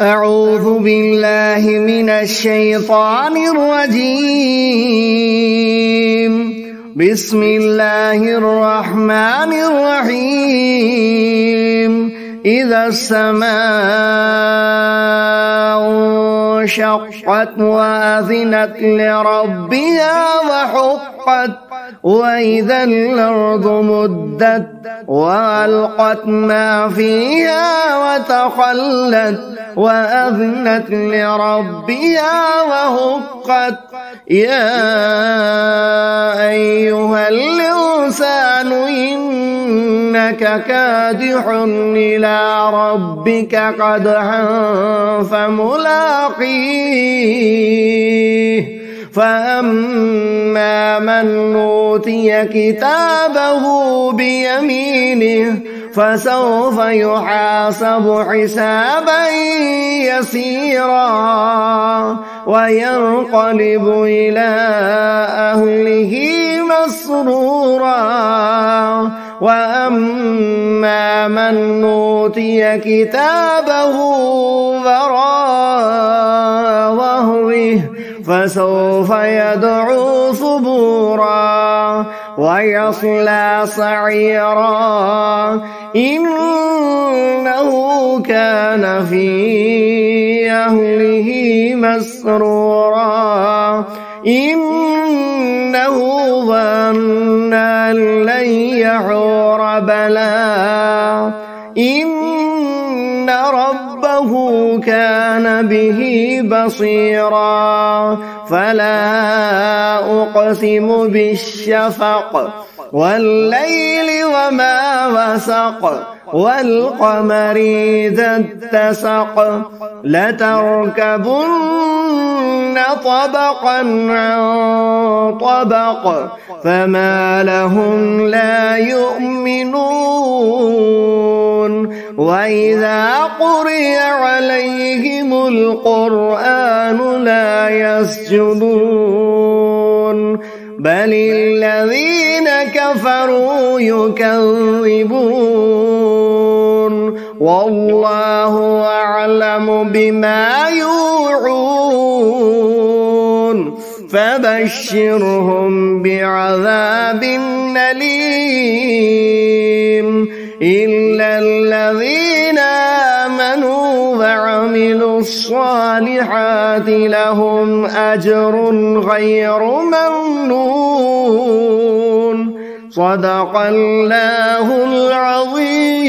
أعوذ بالله من الشيطان الرجيم. بسم الله الرحمن الرحيم. إذا السماء انشقت وأذنت لربها وحقت، وإذا الأرض مدت وألقت ما فيها وتخلت وأذنت لربها وحقت. يا أيها الإنسان إنك كادح إلى ربك قدحا فملاقيه. فأما من أوتي كتابه بيمينه فسوف يحاسب حسابا يسيرا وينقلب إلى أهله مسرورا. وأما من أوتي كتابه وراء ظهره فسوف يدعو ثبورا ويصلى سعيرا. إنه كان في أهله مسرورا. إنه ظن أن لن يحور بلى إن ربه كان به بصيرا. فلا أقسم بالشفق والليل وما وسق والقمر إذا اتسق لتركبن طبقا عن طبق فما لهم لا يؤمنون. وإذا قرئ عليهم القرآن لا يسجدون بل الذين كفروا يكذبون. والله أعلم بما يوعون فبشرهم بعذاب أليم إلا الذين آمنوا وعملوا الصالحات لهم أجر غير ممنون. صدق الله العظيم.